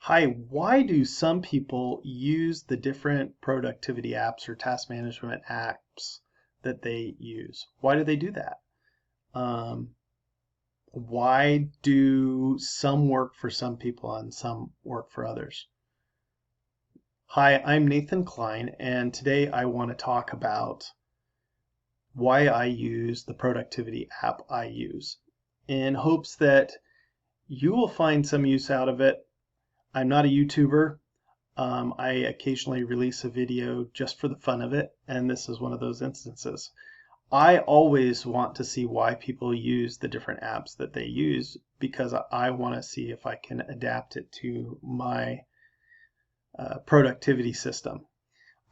Hi, why do some people use the different productivity apps or task management apps that they use? Why do they do that? Um, why do some work for some people and some work for others? Hi, I'm Nathan Klein, and today I want to talk about why I use the productivity app I use in hopes that you will find some use out of it. I'm not a YouTuber. I occasionally release a video just for the fun of it, and this is one of those instances. I always want to see why people use the different apps that they use because I want to see if I can adapt it to my productivity system.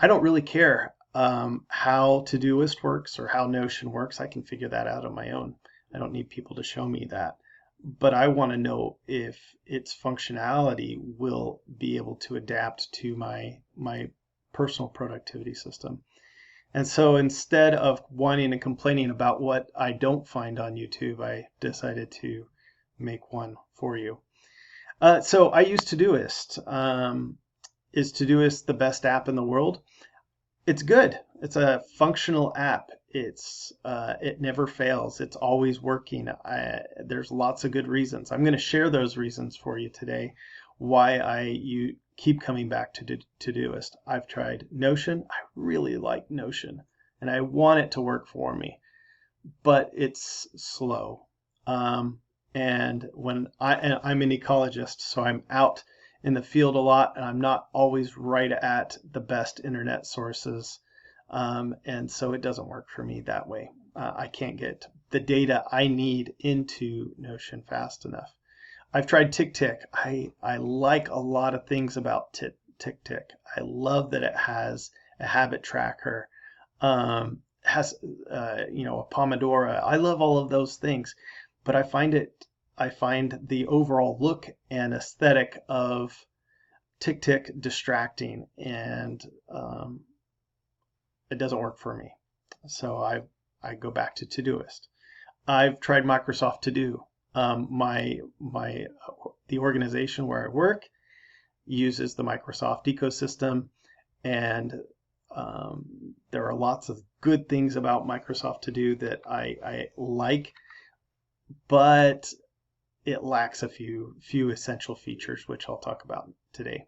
I don't really care how Todoist works or how Notion works. I can figure that out on my own. I don't need people to show me that. But I want to know if its functionality will be able to adapt to my personal productivity system. And so instead of whining and complaining about what I don't find on YouTube, I decided to make one for you. So I use Todoist. Is Todoist the best app in the world? It's good. It's a functional app. It never fails. It's always working. There's lots of good reasons. I'm going to share those reasons for you today. Why you keep coming back to Todoist. I've tried Notion. I really like Notion, and I want it to work for me, but it's slow. And I'm an ecologist, so I'm out in the field a lot, and I'm not always right at the best internet sources. And so it doesn't work for me that way. I can't get the data I need into Notion fast enough. I've tried TickTick. I like a lot of things about TickTick. I love that it has a habit tracker, has a Pomodoro. I love all of those things, but I find the overall look and aesthetic of TickTick distracting, and it doesn't work for me. So I go back to Todoist. I've tried Microsoft To Do. The organization where I work uses the Microsoft ecosystem, and there are lots of good things about Microsoft To Do that I like, but it lacks a few essential features, which I'll talk about today.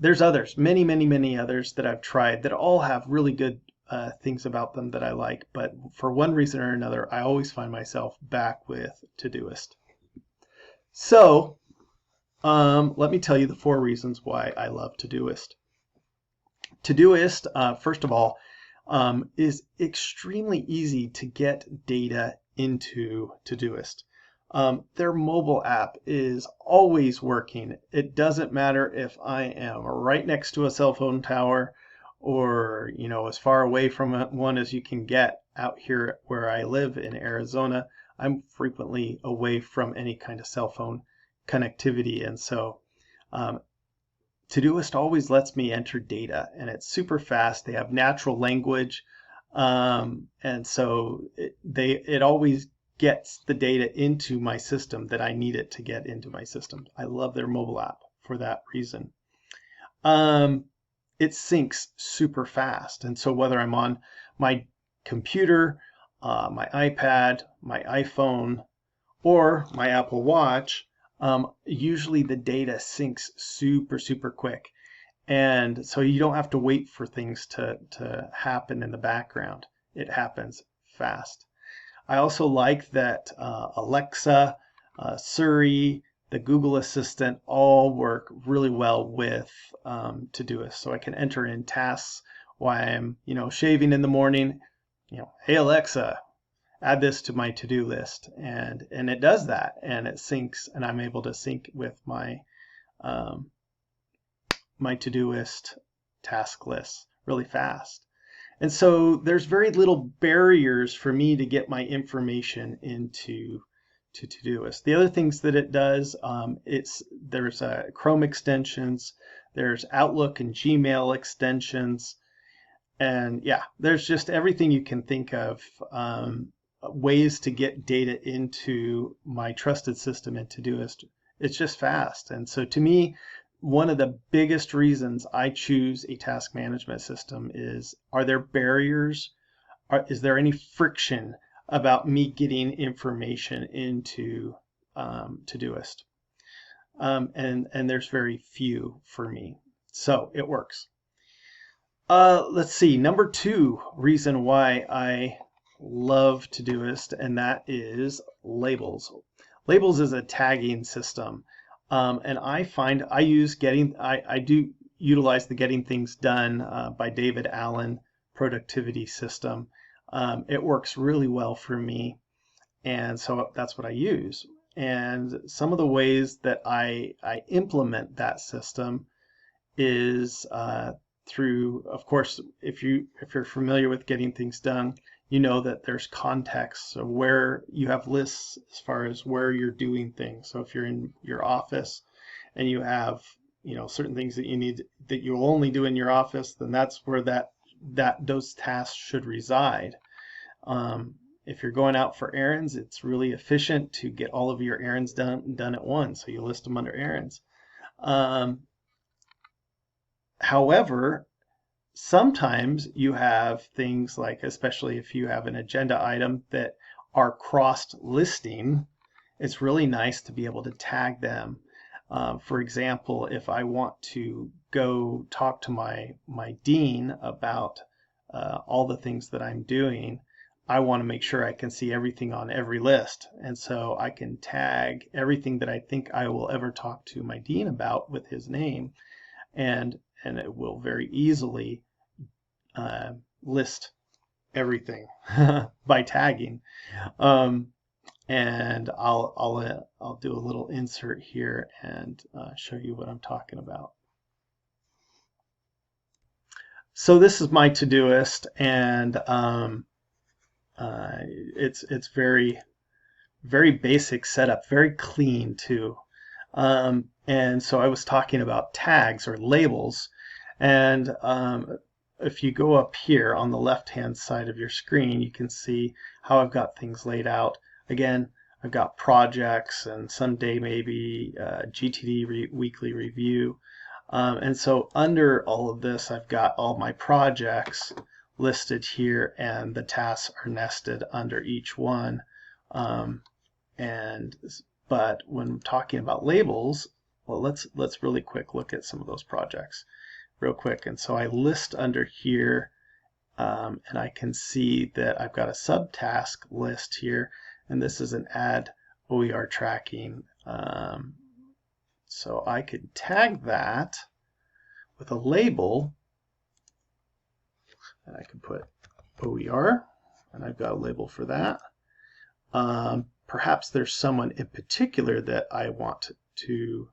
There's others, many others that I've tried that all have really good things about them that I like, but for one reason or another, I always find myself back with Todoist. So let me tell you the 4 reasons why I love Todoist. Todoist, first of all, is extremely easy to get data into Todoist. Their mobile app is always working. It doesn't matter if I am right next to a cell phone tower or, as far away from one as you can get out here where I live in Arizona. I'm frequently away from any kind of cell phone connectivity. And so Todoist always lets me enter data, and it's super fast. They have natural language. And so it always gets the data into my system that I need it to get into my system. I love their mobile app for that reason. It syncs super fast. And so whether I'm on my computer, my iPad, my iPhone, or my Apple Watch, usually the data syncs super quick. And so you don't have to wait for things to happen in the background. It happens fast. I also like that Alexa, Siri, the Google Assistant all work really well with Todoist. So I can enter in tasks while I'm, shaving in the morning. Hey Alexa, add this to my to-do list, and it does that, and it syncs, and I'm able to sync with my my Todoist task list really fast. And so there's very little barriers for me to get my information into Todoist. The other things that it does, there's Chrome extensions, there's Outlook and Gmail extensions, and yeah, there's just everything you can think of, ways to get data into my trusted system in Todoist It's just fast. And so to me, one of the biggest reasons I choose a task management system is, are there barriers? Is there any friction about me getting information into Todoist? And there's very few for me. So it works. Let's see. Number two reason why I love Todoist, and that is labels. Labels is a tagging system, and I find I do utilize the Getting Things Done by David Allen productivity system. It works really well for me, and so that's what I use. And some of the ways that I implement that system is through, of course, if you're familiar with Getting Things Done, you know that there's context. So where you have lists as far as where you're doing things. So if you're in your office and you have, certain things that you'll only do in your office, then that's where those tasks should reside. If you're going out for errands, it's really efficient to get all of your errands done at once. So you list them under errands. However, sometimes you have things like, especially if you have an agenda item that are crossed listing, it's really nice to be able to tag them. For example, if I want to go talk to my dean about all the things that I'm doing, I want to make sure I can see everything on every list. And so I can tag everything that I think I will ever talk to my dean about with his name, and it will very easily list everything by tagging. And I'll do a little insert here and show you what I'm talking about. So this is my Todoist, and it's very, very basic setup, very clean too. And so I was talking about tags or labels, and if you go up here on the left-hand side of your screen, you can see how I've got things laid out. Again, I've got projects, and someday maybe GTD weekly review. And so under all of this, I've got all my projects listed here, and the tasks are nested under each one. But when talking about labels, well, let's really quick look at some of those projects real quick. And so I list under here, and I can see that I've got a subtask list here, and this is an add OER tracking. So I could tag that with a label, and I can put OER, and I've got a label for that. Perhaps there's someone in particular that I want to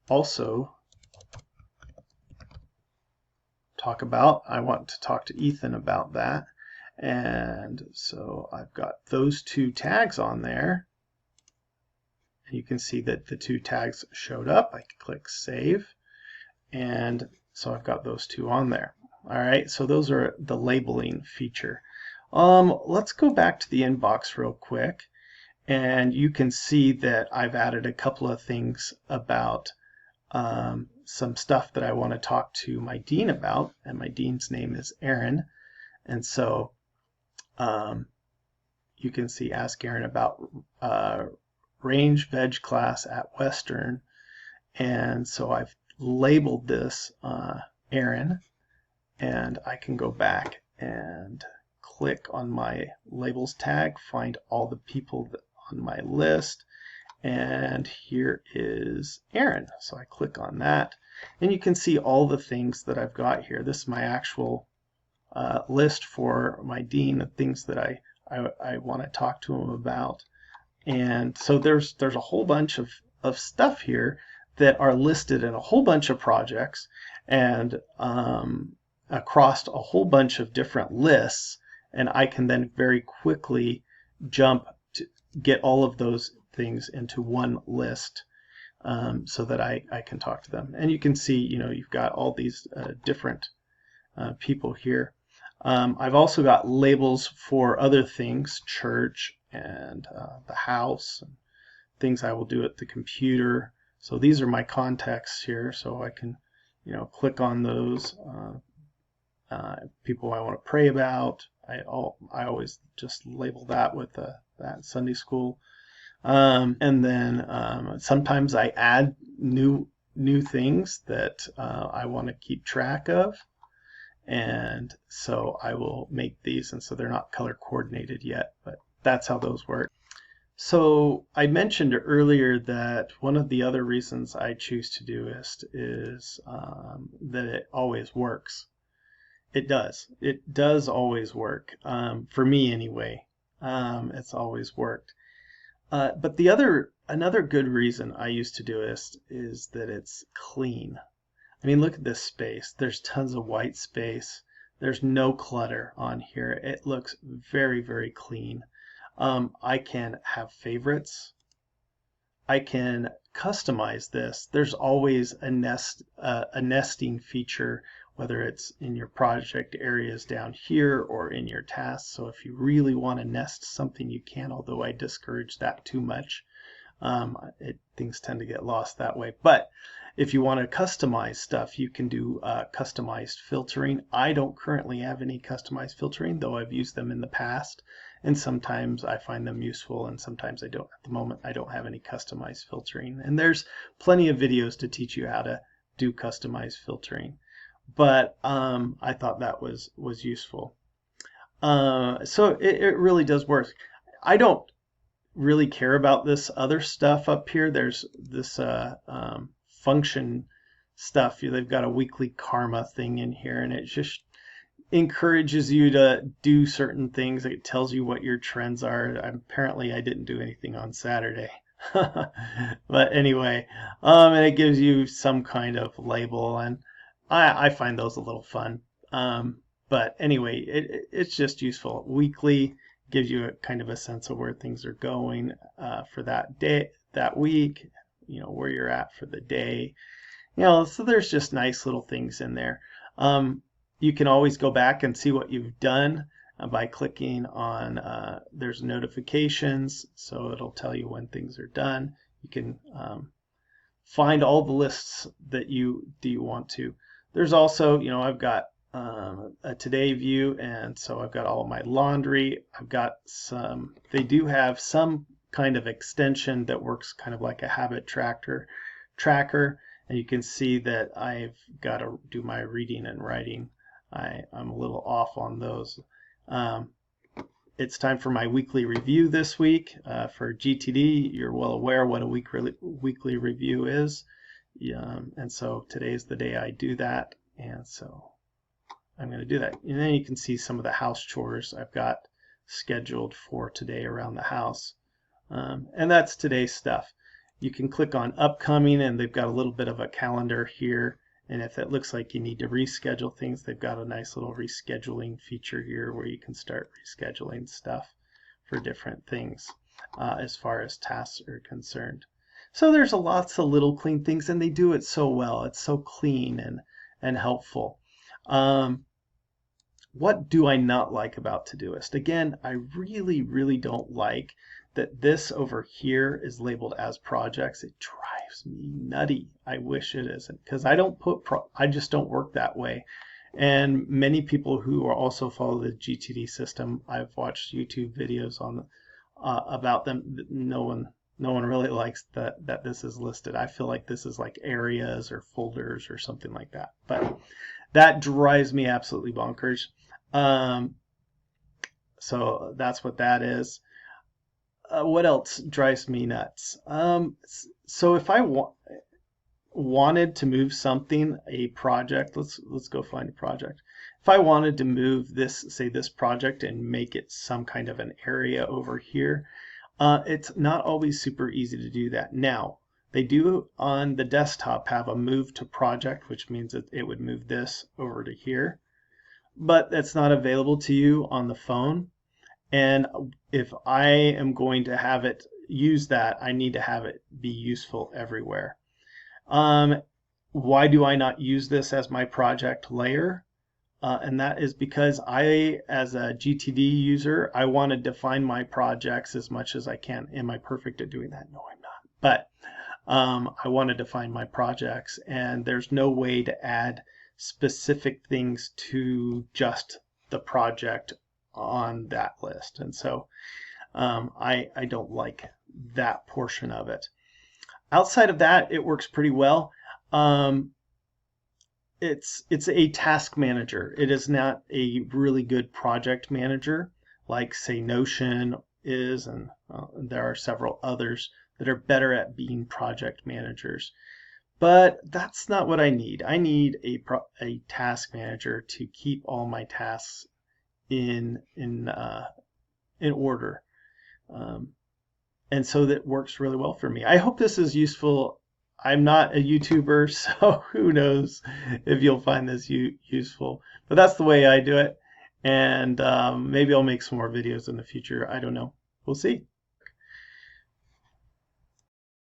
also talk about. I want to talk to Ethan about that. And so I've got those two tags on there. And you can see that the two tags showed up. I can click Save. And so I've got those two on there. All right, so those are the labeling feature. Let's go back to the inbox real quick. And you can see that I've added a couple of things about some stuff that I want to talk to my dean about, and my dean's name is Aaron. And so you can see Ask Aaron about range veg class at Western. And so I've labeled this Aaron, and I can go back and click on my labels tag, find all the people on my list, and here is Aaron. So I click on that, and you can see all the things that I've got here. This is my actual list for my dean of things that I want to talk to him about. And so there's a whole bunch of stuff here that are listed in a whole bunch of projects and across a whole bunch of different lists, and I can then very quickly jump to get all of those things into one list so that I can talk to them. And you can see, you've got all these different people here. I've also got labels for other things, church and the house, and things I will do at the computer. So these are my contexts here, so I can, click on those. People I want to pray about. I always just label that with that Sunday school. And then sometimes I add new things that I want to keep track of. And so I will make these, and so they're not color coordinated yet, but that's how those work. So I mentioned earlier that one of the other reasons I choose Todoist is that it always works. It does. It does always work. For me anyway. It's always worked. But another good reason I use Todoist is that it's clean. I mean, look at this space. There's tons of white space. There's no clutter on here. It looks very, very clean. I can have favorites. I can customize this. There's always a nesting feature, whether it's in your project areas down here or in your tasks. So if you really want to nest something, you can, although I discourage that too much. Things tend to get lost that way. But if you want to customize stuff, you can do customized filtering. I don't currently have any customized filtering, though I've used them in the past. And sometimes I find them useful and sometimes I don't. At the moment, I don't have any customized filtering. And there's plenty of videos to teach you how to do customized filtering. But I thought that was useful. So it really does work. I don't really care about this other stuff up here. There's this function stuff. They've got a weekly karma thing in here, and it just encourages you to do certain things. It tells you what your trends are. Apparently I didn't do anything on Saturday. But anyway, and it gives you some kind of label, and I find those a little fun. But anyway, it's just useful. Weekly gives you a kind of a sense of where things are going for that day, that week, where you're at for the day. So there's just nice little things in there. You can always go back and see what you've done by clicking on, there's notifications, so it'll tell you when things are done. You can find all the lists that you want to. There's also, I've got a today view, and so I've got all of my laundry. I've got they do have some kind of extension that works kind of like a habit tracker, and you can see that I've got to do my reading and writing. I'm a little off on those. It's time for my weekly review this week. For GTD, you're well aware what a weekly review is. And so today's the day I do that. And so I'm going to do that. And then you can see some of the house chores I've got scheduled for today around the house. And that's today's stuff. You can click on upcoming, and they've got a little bit of a calendar here. And if it looks like you need to reschedule things, they've got a nice little rescheduling feature here where you can start rescheduling stuff for different things as far as tasks are concerned. So there's lots of little clean things, and they do it so well. It's so clean and helpful. What do I not like about Todoist? Again, I really, really don't like that this over here is labeled as projects. It drives me nutty. I wish it isn't, because I just don't work that way. And many people who are also follow the GTD system, I've watched YouTube videos on about them. No one really likes that this is listed. I feel like this is like areas or folders or something like that. But that drives me absolutely bonkers. So that's what that is. What else drives me nuts? So if I wanted to move something, a project, let's go find a project. If I wanted to move this, say this project, and make it some kind of an area over here, it's not always super easy to do that. Now, they do on the desktop have a move to project, which means that it would move this over to here, but that's not available to you on the phone. And if I am going to have it use that, I need to have it be useful everywhere. Why do I not use this as my project layer? And that is because I, as a GTD user, I want to define my projects as much as I can. Am I perfect at doing that? No, I'm not. But I wanted to find my projects, and there's no way to add specific things to just the project on that list. And so I don't like that portion of it. Outside of that, it works pretty well. Um, it's a task manager. It is not a really good project manager like say Notion is, and there are several others that are better at being project managers. But that's not what I need. I need a task manager to keep all my tasks in order. Um, and so that works really well for me. I hope this is useful. I'm not a YouTuber, so who knows if you'll find this useful. But that's the way I do it. And maybe I'll make some more videos in the future. I don't know. We'll see.